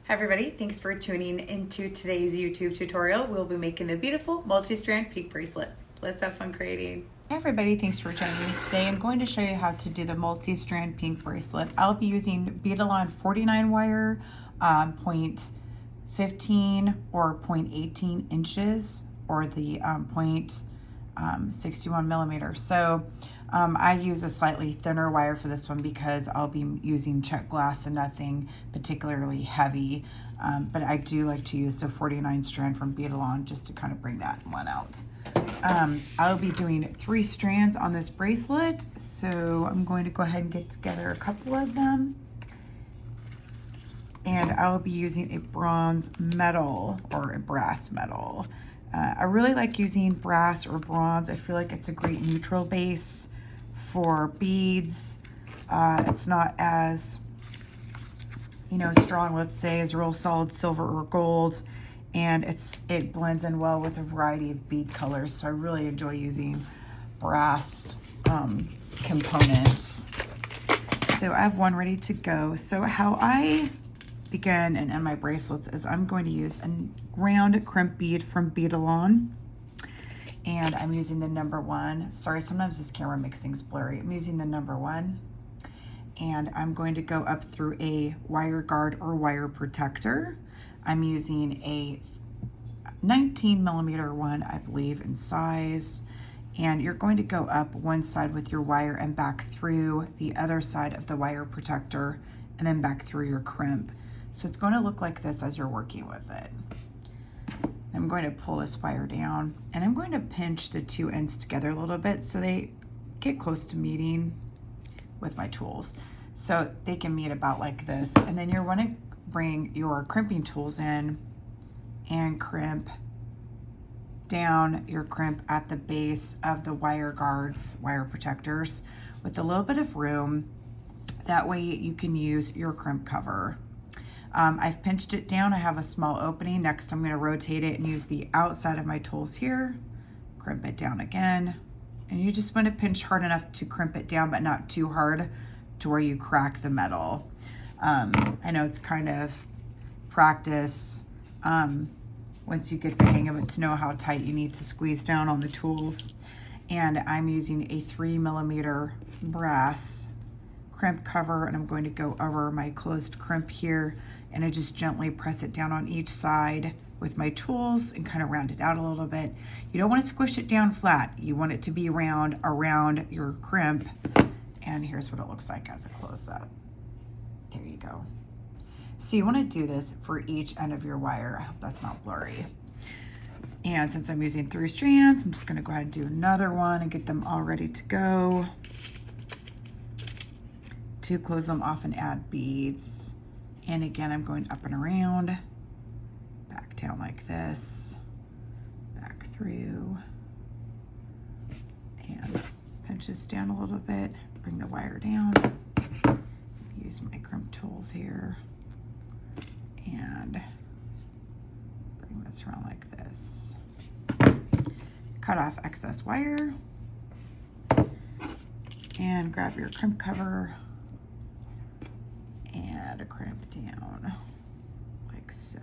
Hi everybody, thanks for tuning into today's YouTube tutorial. We'll be making the beautiful multi-strand pink bracelet. Let's have fun creating. Hi everybody, thanks for joining me today. I'm going to show you how to do the multi-strand pink bracelet. I'll be using Beading 49 wire, 0.15 or 0.18 inches, or the 0.61 millimeters. So I use a slightly thinner wire for this one because I'll be using check glass and nothing particularly heavy. But I do like to use the 49 strand from Beading just to kind of bring that one out. I'll be doing 3 strands on this bracelet, so I'm going to go ahead and get together a couple of them. And I'll be using a bronze metal or a brass metal. I really like using brass or bronze. I feel like it's a great neutral base for beads. It's not as, strong, let's say, as real solid silver or gold. And it blends in well with a variety of bead colors. So I really enjoy using brass components. So I have one ready to go. So how I begin and end my bracelets is I'm going to use a round crimp bead from Beading. And I'm using the number 1. Sorry, sometimes this camera makes things blurry. I'm using the number 1. And I'm going to go up through a wire guard or wire protector. I'm using a 19 millimeter one, I believe, in size. And you're going to go up one side with your wire and back through the other side of the wire protector and then back through your crimp. So it's going to look like this as you're working with it. I'm going to pull this wire down and I'm going to pinch the 2 ends together a little bit so they get close to meeting with my tools. So they can meet about like this. And then you're going to bring your crimping tools in and crimp down your crimp at the base of the wire guards, wire protectors, with a little bit of room. That way you can use your crimp cover. I've pinched it down. I have a small opening. Next, I'm going to rotate it and use the outside of my tools here, crimp it down again. And you just want to pinch hard enough to crimp it down, but not too hard to where you crack the metal. I know it's kind of practice once you get the hang of it to know how tight you need to squeeze down on the tools. And I'm using a 3 millimeter brass crimp cover, and I'm going to go over my closed crimp here, and I just gently press it down on each side with my tools and kind of round it out a little bit. You don't want to squish it down flat. You want it to be round around your crimp. And here's what it looks like as a close-up. There you go. So you want to do this for each end of your wire. I hope that's not blurry. And since I'm using 3 strands, I'm just going to go ahead and do another one and get them all ready to go. To close them off and add beads. And again, I'm going up and around, back down like this, back through, and pinch this down a little bit, bring the wire down, use my crimp tools here, and bring this around like this. Cut off excess wire, and grab your crimp cover, and a crimp down like so.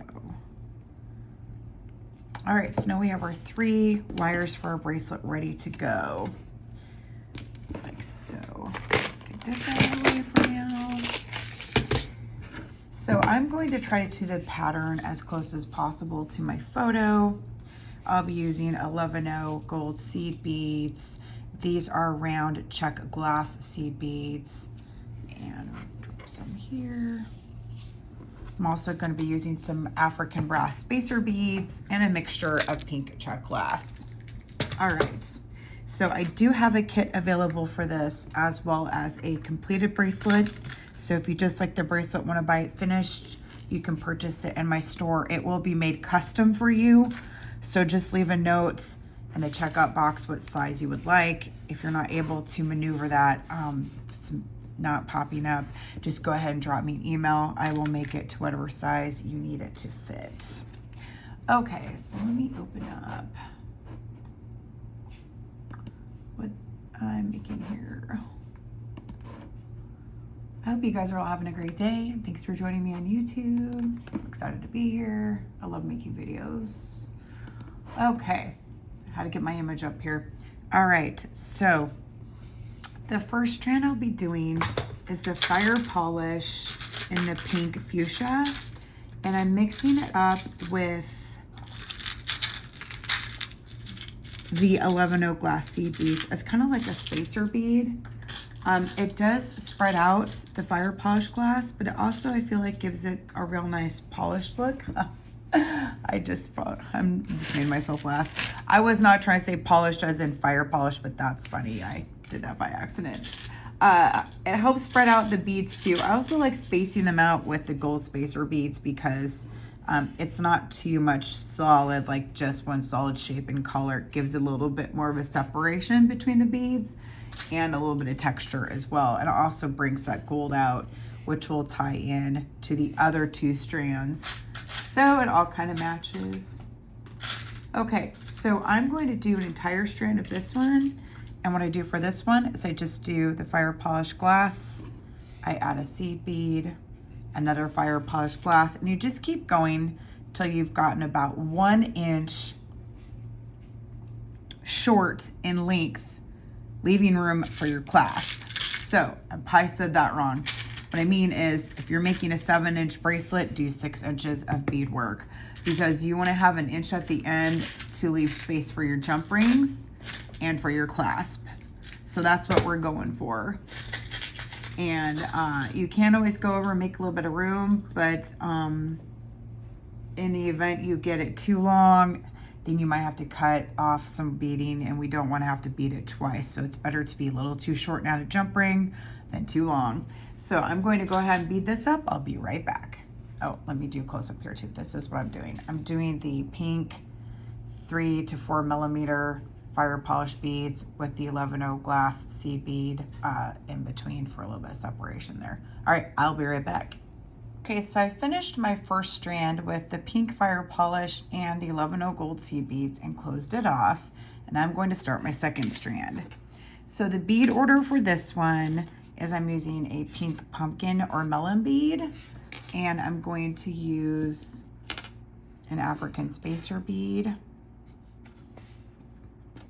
All right, so now we have our 3 wires for our bracelet ready to go, like so. Get this out of the way for now. So I'm going to try to do the pattern as close as possible to my photo. I'll be using 11/0 gold seed beads. These are round check glass seed beads, and some here. I'm also going to be using some African brass spacer beads and a mixture of pink check glass. All right, so I do have a kit available for this as well as a completed bracelet. So if you just like the bracelet, want to buy it finished, you can purchase it in my store. It will be made custom for you. So just leave a note in the checkout box what size you would like. If you're not able to maneuver that, it's not popping up, just go ahead and drop me an email. I will make it to whatever size you need it to fit. Okay, so let me open up what I'm making here. I hope you guys are all having a great day. Thanks for joining me on YouTube. I'm excited to be here. I love making videos. Okay, so how to get my image up here. All right, so the first strand I'll be doing is the fire polish in the pink fuchsia, and I'm mixing it up with the 11 glass seed beads as kind of like a spacer bead. It does spread out the fire polish glass, but it also, I feel like, gives it a real nice polished look. I'm just made myself laugh. I was not trying to say polished as in fire polish, but that's funny. I did that by accident. It helps spread out the beads too. I also like spacing them out with the gold spacer beads because it's not too much solid, like just one solid shape and color. It gives a little bit more of a separation between the beads and a little bit of texture as well. And it also brings that gold out, which will tie in to the other two strands. So it all kind of matches. Okay, so I'm going to do an entire strand of this one. And what I do for this one is I just do the fire polish glass. I add a seed bead, another fire polish glass, and you just keep going till you've gotten about 1 inch short in length, leaving room for your clasp. So I probably said that wrong. What I mean is, if you're making a 7-inch bracelet, do 6 inches of bead work, because you want to have 1 inch at the end to leave space for your jump rings and for your clasp. So that's what we're going for. And you can always go over and make a little bit of room, but in the event you get it too long, then you might have to cut off some beading, and we don't want to have to bead it twice. So it's better to be a little too short now to jump ring than too long. So I'm going to go ahead and bead this up. I'll be right back. Oh, let me do a close up here too. This is what I'm doing. I'm doing the pink 3 to 4 millimeter fire polish beads with the 11 glass seed bead in between for a little bit of separation there. All right, I'll be right back. Okay, so I finished my first strand with the pink fire polish and the 11 gold seed beads and closed it off. And I'm going to start my second strand. So the bead order for this one is I'm using a pink pumpkin or melon bead, and I'm going to use an African spacer bead.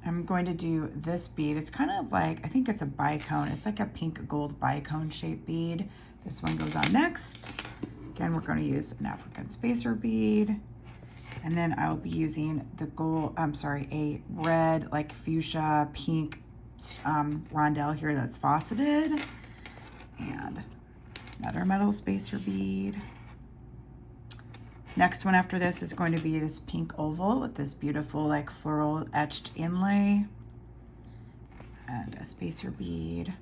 I'm going to do this bead. It's kind of like, I think it's a bicone. It's like a pink gold bicone shaped bead. This one goes on next. Again, we're going to use an African spacer bead. And then I'll be using the gold, a red, like fuchsia pink rondelle here that's faceted. And another metal spacer bead. Next one after this is going to be this pink oval with this beautiful like floral etched inlay and a spacer bead.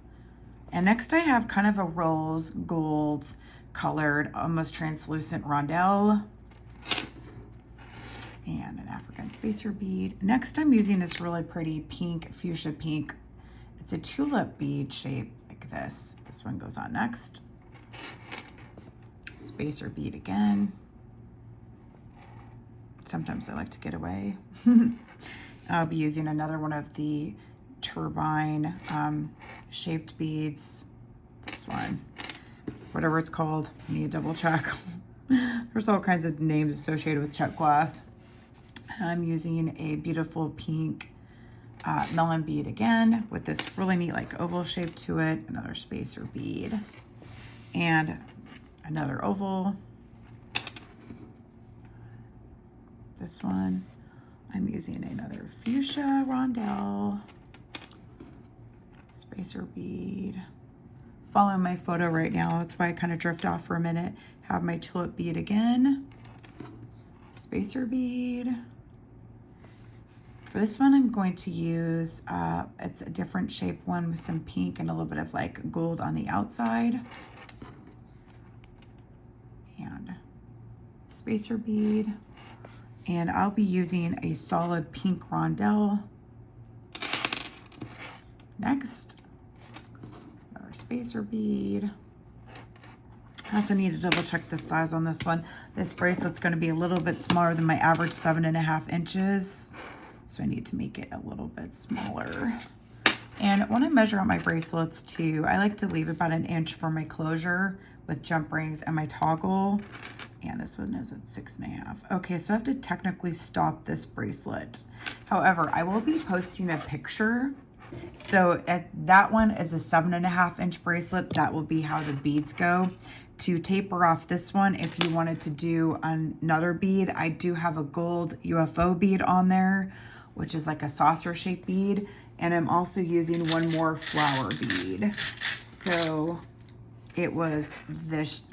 And next I have kind of a rose gold colored, almost translucent rondelle and an African spacer bead. Next I'm using this really pretty pink, fuchsia pink. It's a tulip bead shape like this. This one goes on next. Spacer bead again. Sometimes I like to get away. I'll be using another one of the turbine shaped beads. This one, whatever it's called, I need to double check. There's all kinds of names associated with Czech glass. I'm using a beautiful pink melon bead again with this really neat like oval shape to it. Another spacer bead and another oval. This one, I'm using another fuchsia rondelle, spacer bead. Following my photo right now, that's why I kind of drift off for a minute. Have my tulip bead again, spacer bead. For this one, I'm going to use, it's a different shape one with some pink and a little bit of like gold on the outside. And spacer bead. And I'll be using a solid pink rondelle. Next, another spacer bead. I also need to double check the size on this one. This bracelet's going to be a little bit smaller than my average 7.5 inches. So I need to make it a little bit smaller. And when I measure out my bracelets too, I like to leave about 1 inch for my closure with jump rings and my toggle. And this one is at 6.5. Okay, so I have to technically stop this bracelet. However, I will be posting a picture. So that one is a 7.5 inch bracelet. That will be how the beads go. To taper off this one, if you wanted to do another bead, I do have a gold UFO bead on there, which is like a saucer shaped bead. And I'm also using one more flower bead. So it was this,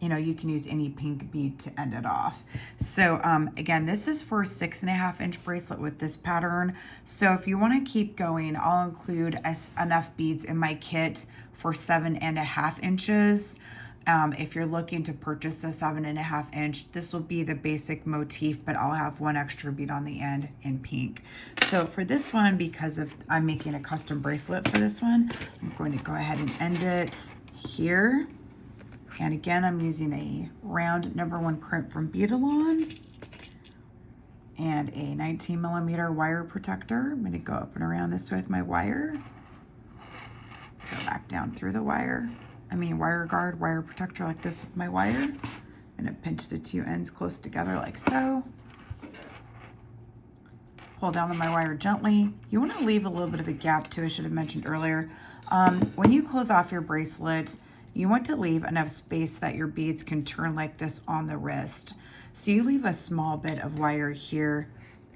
you know, you can use any pink bead to end it off. So again, this is for a 6.5 inch bracelet with this pattern. So if you want to keep going, I'll include enough beads in my kit for 7.5 inches. If you're looking to purchase a 7.5 inch, this will be the basic motif, but I'll have one extra bead on the end in pink. So for this one, because I'm making a custom bracelet for this one, I'm going to go ahead and end it here. And again, I'm using a round #1 crimp from Beading and a 19mm wire protector. I'm going to go up and around this with my wire. Go back down through the wire. Wire guard, wire protector like this with my wire. And pinch the two ends close together like so. Pull down on my wire gently. You want to leave a little bit of a gap too, I should have mentioned earlier. When you close off your bracelet, you want to leave enough space that your beads can turn like this on the wrist. So you leave a small bit of wire here.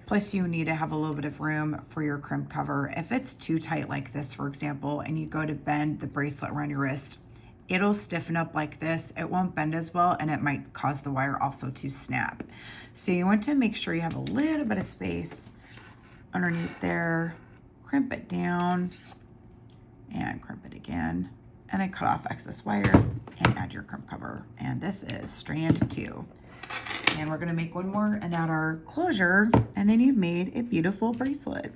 Plus you need to have a little bit of room for your crimp cover. If it's too tight like this, for example, and you go to bend the bracelet around your wrist, it'll stiffen up like this. It won't bend as well, and it might cause the wire also to snap. So you want to make sure you have a little bit of space underneath there. Crimp it down and crimp it again. And then cut off excess wire and add your crimp cover. And this is strand 2. And we're gonna make one more and add our closure, and then you've made a beautiful bracelet.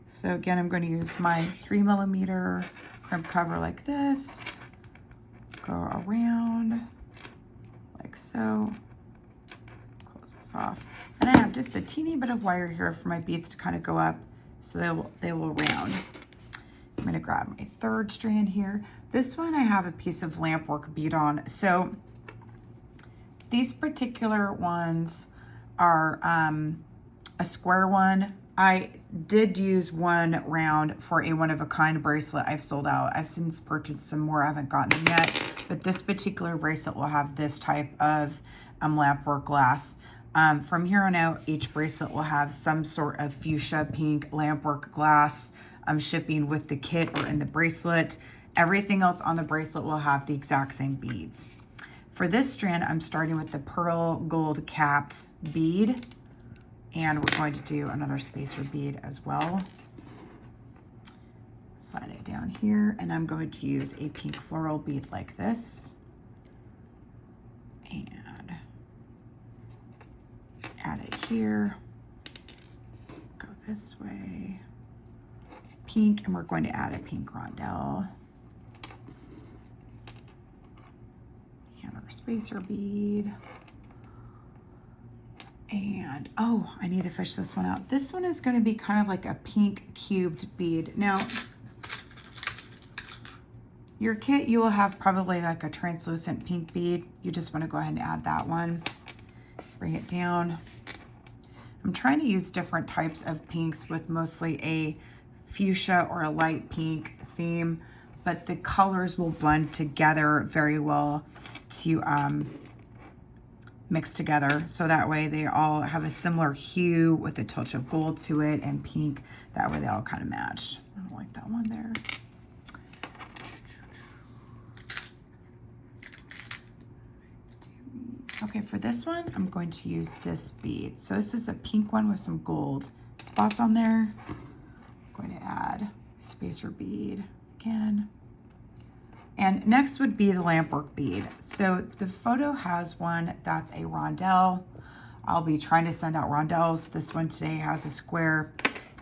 So again, I'm going to use my 3mm crimp cover like this. Go around like so. Close this off. And I have just a teeny bit of wire here for my beads to kind of go up so they will round. I'm going to grab my 3rd strand here. This one I have a piece of lamp work bead on. So these particular ones are a square one. I did use one round for a one-of-a-kind bracelet I've sold out. I've since purchased some more. I haven't gotten them yet, but this particular bracelet will have this type of lamp work glass. From here on out, each bracelet will have some sort of fuchsia pink lamp work glass shipping with the kit or in the bracelet. Everything else on the bracelet will have the exact same beads. For this strand, I'm starting with the pearl gold capped bead. And we're going to do another spacer bead as well. Slide it down here, and I'm going to use a pink floral bead like this. And add it here. Go this way. Pink, and we're going to add a pink rondelle. And our spacer bead. And, oh, I need to fish this one out. This one is going to be kind of like a pink cubed bead. Now, your kit, you will have probably like a translucent pink bead. You just want to go ahead and add that one. Bring it down. I'm trying to use different types of pinks with mostly a fuchsia or a light pink theme, but the colors will blend together very well to mix together, so that way they all have a similar hue with a touch of gold to it and pink. That way they all kind of match. I don't like that one there. Okay, for this one, I'm going to use this bead. So this is a pink one with some gold spots on there. I'm going to add a spacer bead again. And next would be the lampwork bead. So the photo has one that's a rondelle. I'll be trying to send out rondelles. This one today has a square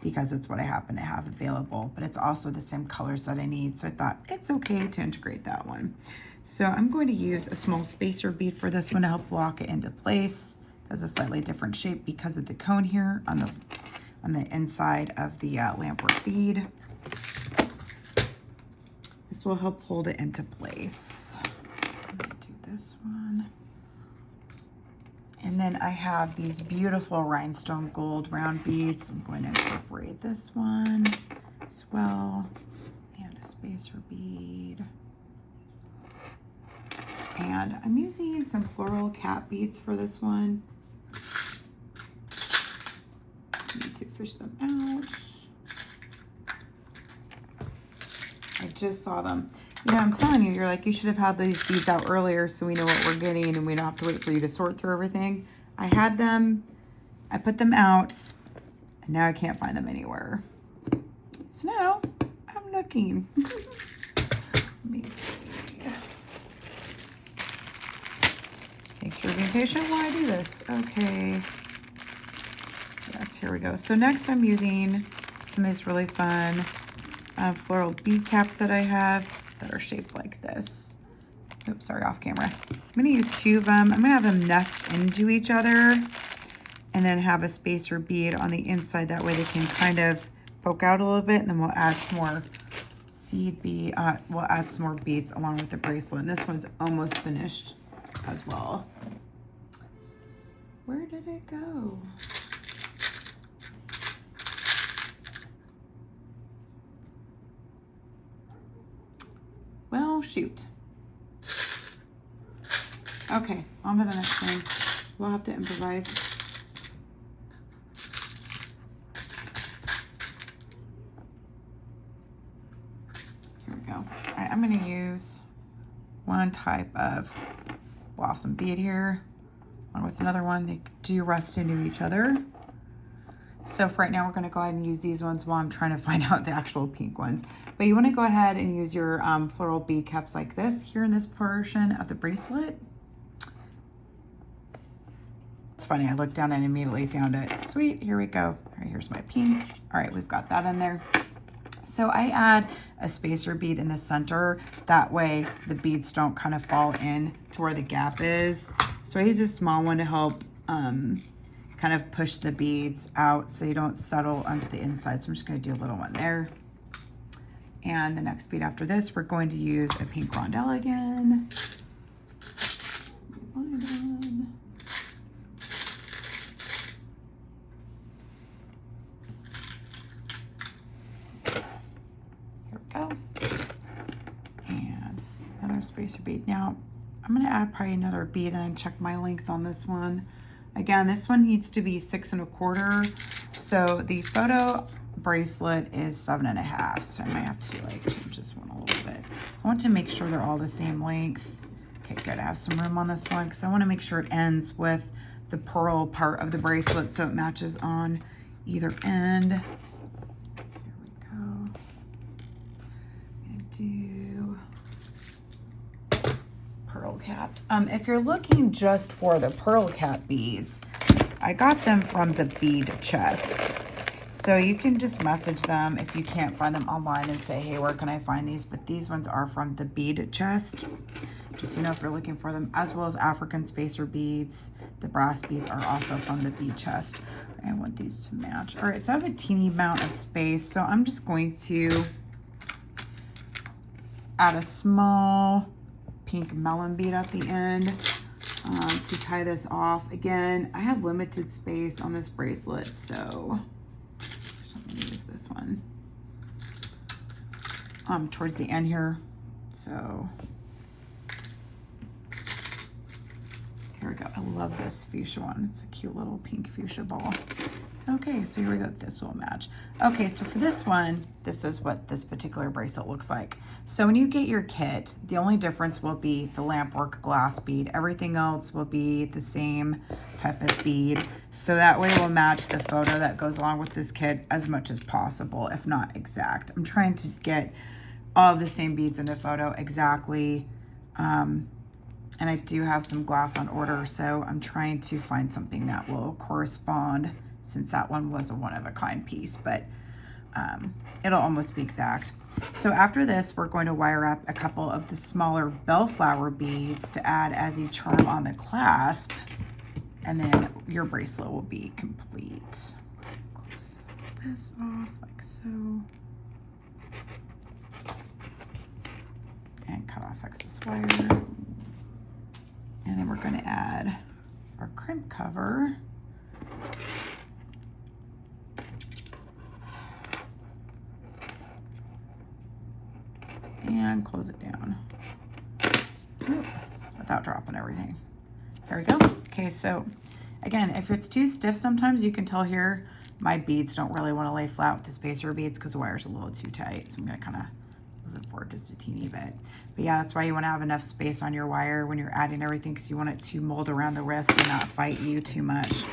because it's what I happen to have available, but it's also the same colors that I need. So I thought it's okay to integrate that one. So I'm going to use a small spacer bead for this one to help lock it into place. It has a slightly different shape because of the cone here on the inside of the lampwork bead. This will help hold it into place. I'm gonna do this one. And then I have these beautiful rhinestone gold round beads. I'm going to incorporate this one as well. And a spacer bead. And I'm using some floral cat beads for this one. Need to fish them out. I just saw them. You know, I'm telling you, you're like, you should have had these beads out earlier so we know what we're getting and we don't have to wait for you to sort through everything. I had them, I put them out, and now I can't find them anywhere. So now I'm looking. Let me see. Thanks for being patient while I do this. Okay. Yes, here we go. So next I'm using some of these really fun floral bead caps that I have that are shaped like this. Oops, sorry, off camera. I'm gonna use 2 of them. I'm gonna have them nest into each other and then have a spacer bead on the inside. That way they can kind of poke out a little bit, and then we'll add some more we'll add some more beads along with the bracelet. And this one's almost finished as well. Where did it go? Well, shoot. Okay, on to the next thing. We'll have to improvise. Here we go. All right, I'm gonna use one type of blossom bead here, one with another one. They do rust into each other. So for right now, we're gonna go ahead and use these ones while I'm trying to find out the actual pink ones. But you wanna go ahead and use your floral bead caps like this here in this portion of the bracelet. It's funny, I looked down and immediately found it. Sweet, here we go. All right, here's my pink. All right, we've got that in there. So I add a spacer bead in the center. That way the beads don't kind of fall in to where the gap is. So I use a small one to help kind of push the beads out so you don't settle onto the inside. So I'm just gonna do a little one there. And the next bead after this, we're going to use a pink rondelle again. Here we go. And another spacer bead. Now, I'm gonna add probably another bead and then check my length on this one. Again, this one needs to be 6 1/4. So the photo bracelet is 7 1/2. So I might have to like change this one a little bit. I want to make sure they're all the same length. Okay, good. I have some room on this one because I want to make sure it ends with the pearl part of the bracelet so it matches on either end. Here we go. I'm gonna do pearl capped. If you're looking just for the pearl cap beads, I got them from the bead chest. So you can just message them if you can't find them online and say, hey, where can I find these? But these ones are from the bead chest. Just so you know if you're looking for them, as well as African spacer beads. The brass beads are also from the bead chest. I want these to match. All right, so I have a teeny amount of space. So I'm just going to add a small pink melon bead at the end to tie this off. Again, I have limited space on this bracelet, so I'm gonna use this one towards the end here. So here we go. I love this fuchsia one. It's a cute little pink fuchsia ball. Okay, so here we go. This will match. Okay, so for this one, this is what this particular bracelet looks like. So when you get your kit, the only difference will be the lampwork glass bead. Everything else will be the same type of bead. So that way we'll match the photo that goes along with this kit as much as possible, if not exact. I'm trying to get all of the same beads in the photo exactly. And I do have some glass on order, so I'm trying to find something that will correspond, since that one was a one-of-a-kind piece, but it'll almost be exact. So after this, we're going to wire up a couple of the smaller bellflower beads to add as a charm on the clasp, and then your bracelet will be complete. Close this off like so. And cut off excess wire. And then we're going to add our crimp cover. And close it down. Ooh, without dropping everything. There we go. Okay, so again, if it's too stiff, sometimes you can tell here my beads don't really want to lay flat with the spacer beads because the wire's a little too tight. So I'm going to kind of move it forward just a teeny bit. But yeah, that's why you want to have enough space on your wire when you're adding everything, because you want it to mold around the wrist and not fight you too much.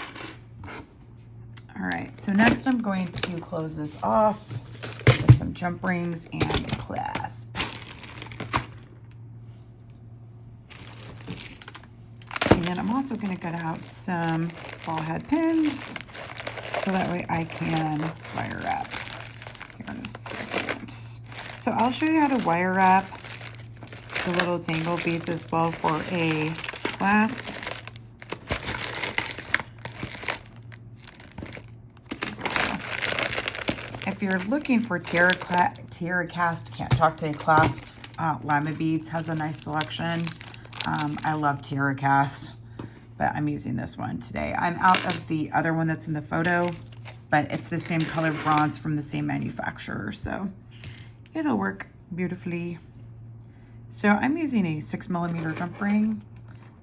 All right, so next I'm going to close this off with some jump rings and a clasp. And then I'm also going to cut out some ball head pins so that way I can wire up here in a second. So I'll show you how to wire up the little dangle beads as well for a clasp. If you're looking for TerraCast, can't talk today, clasps, Lima Beads has a nice selection. I love TerraCast, but I'm using this one today. I'm out of the other one that's in the photo, but it's the same color bronze from the same manufacturer, so it'll work beautifully. So I'm using a 6mm jump ring,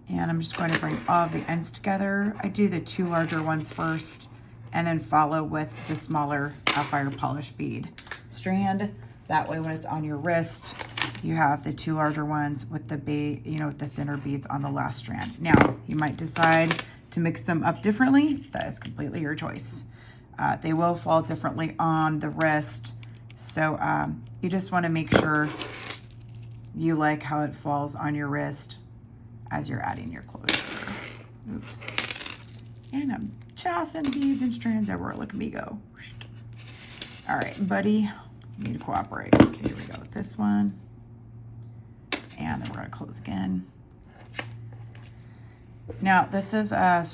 and I'm just going to bring all of the ends together. I do the 2 larger ones first, and then follow with the smaller fire polish bead strand. That way when it's on your wrist, you have the 2 larger ones with the with the thinner beads on the last strand. Now, you might decide to mix them up differently. That is completely your choice. They will fall differently on the wrist. So you just want to make sure you like how it falls on your wrist as you're adding your closure. Oops. And I'm tossing beads and strands everywhere. Look at me go. All right, buddy, you need to cooperate. Okay, here we go with this one. And then we're going to close again. Now, this is a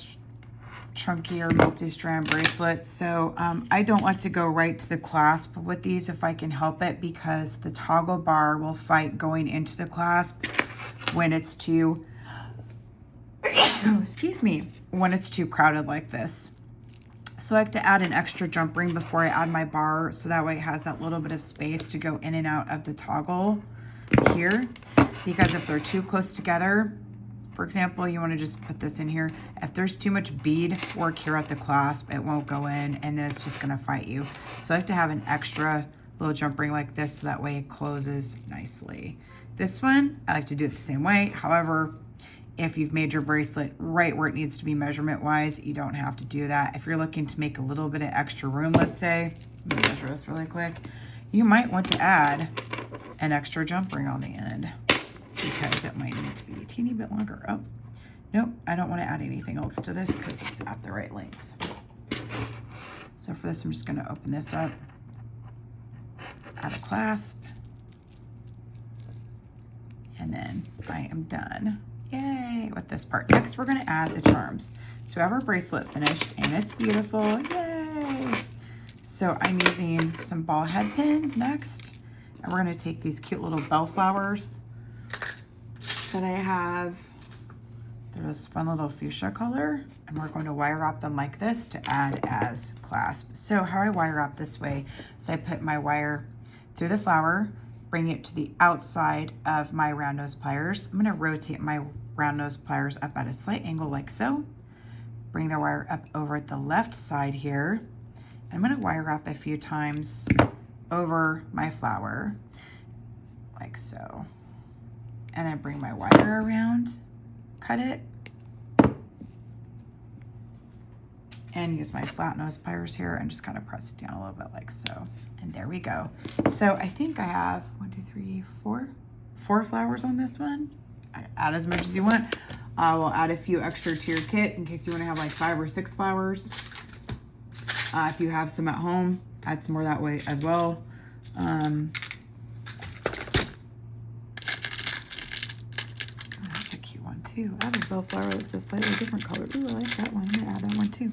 chunkier multi-strand bracelet, so I don't like to go right to the clasp with these if I can help it, because the toggle bar will fight going into the clasp when it's too, excuse me, when it's too crowded like this. So I like to add an extra jump ring before I add my bar, so that way it has that little bit of space to go in and out of the toggle here. Because if they're too close together, for example, you want to just put this in here. If there's too much bead work here at the clasp, it won't go in, and then it's just going to fight you. So I like to have an extra little jump ring like this, so that way it closes nicely. This one, I like to do it the same way. However, if you've made your bracelet right where it needs to be measurement-wise, you don't have to do that. If you're looking to make a little bit of extra room, let's say, let me measure this really quick, you might want to add an extra jump ring on the end, because it might need to be a teeny bit longer. Oh, nope, I don't want to add anything else to this because it's at the right length. So for this, I'm just going to open this up, add a clasp, and then I am done. Yay, with this part. Next, we're going to add the charms. So we have our bracelet finished, and it's beautiful. Yay! So I'm using some ball head pins next, and we're going to take these cute little bell flowers that I have. They're this fun little fuchsia color, and we're going to wire wrap them like this to add as clasp. So how I wire wrap this way is I put my wire through the flower, bring it to the outside of my round nose pliers. I'm going to rotate my round nose pliers up at a slight angle like so. Bring the wire up over the left side here. I'm going to wire wrap a few times over my flower like so. And then bring my wire around, cut it, and use my flat nose pliers here and just kind of press it down a little bit like so. And there we go. So I think I have 4 flowers on this one. Add as much as you want. I will add a few extra to your kit in case you want to have like 5 or 6 flowers. If you have some at home, add some more that way as well. That's a cute one too. I have a bell flower that's a slightly different color. Ooh, I like that one. I'm gonna add that one too.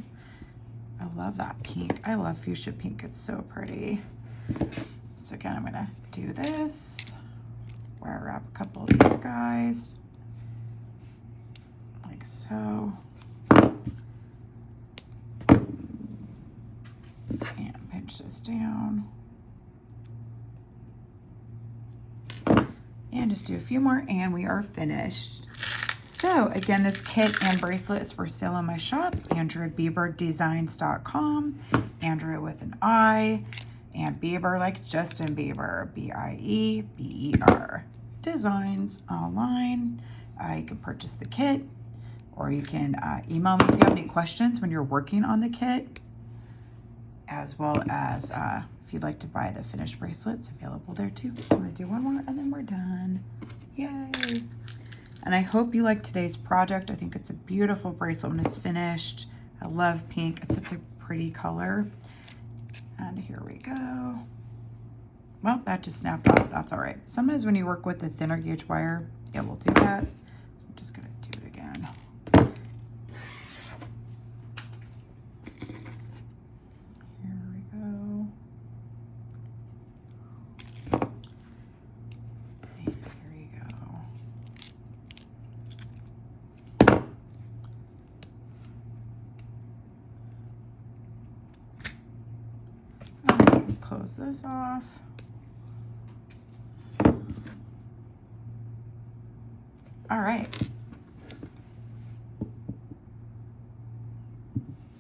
I love that pink. I love fuchsia pink. It's so pretty. So again, I'm gonna do this. wire wrap a couple of these guys, like so. And pinch this down. And just do a few more and we are finished. So again, this kit and bracelet is for sale on my shop, AndriaBieberDesigns.com. Andria with an I, and Bieber like Justin Bieber, B-I-E-B-E-R. Designs online. You can purchase the kit, or you can email me if you have any questions when you're working on the kit, as well as if you'd like to buy the finished bracelets, available there too. So I'm gonna do one more and then we're done. Yay! And I hope you like today's project. I think it's a beautiful bracelet when it's finished. I love pink. It's such a pretty color. And here we go. Well, that just snapped off. That's all right. Sometimes when you work with a thinner gauge wire, it will do that. So I'm just gonna do it again. Here we go. And here you go. Close this off. All right.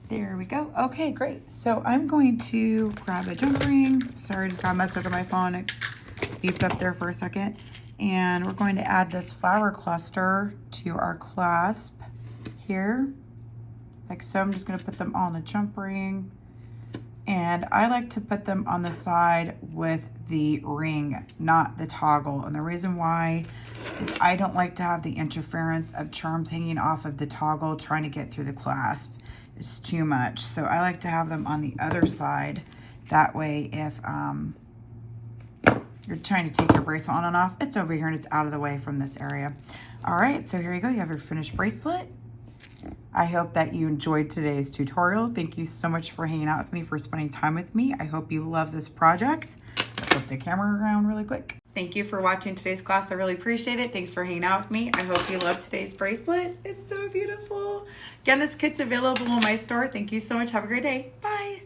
There we go. Okay, great. So I'm going to grab a jump ring. Sorry, I just got a message on my phone. It beeped up there for a second. And we're going to add this flower cluster to our clasp here. Like so. I'm just going to put them all in a jump ring. And I like to put them on the side with the ring, not the toggle. And the reason why is I don't like to have the interference of charms hanging off of the toggle trying to get through the clasp. It's too much. So I like to have them on the other side. That way if you're trying to take your bracelet on and off, it's over here and it's out of the way from this area. All right, so here you go. You have your finished bracelet. I hope that you enjoyed today's tutorial. Thank you so much for hanging out with me, for spending time with me. I hope you love this project. Flip the camera around really quick. Thank you for watching today's class. I really appreciate it. Thanks for hanging out with me. I hope you love today's bracelet. It's so beautiful. Again, this kit's available in my store. Thank you so much. Have a great day. Bye.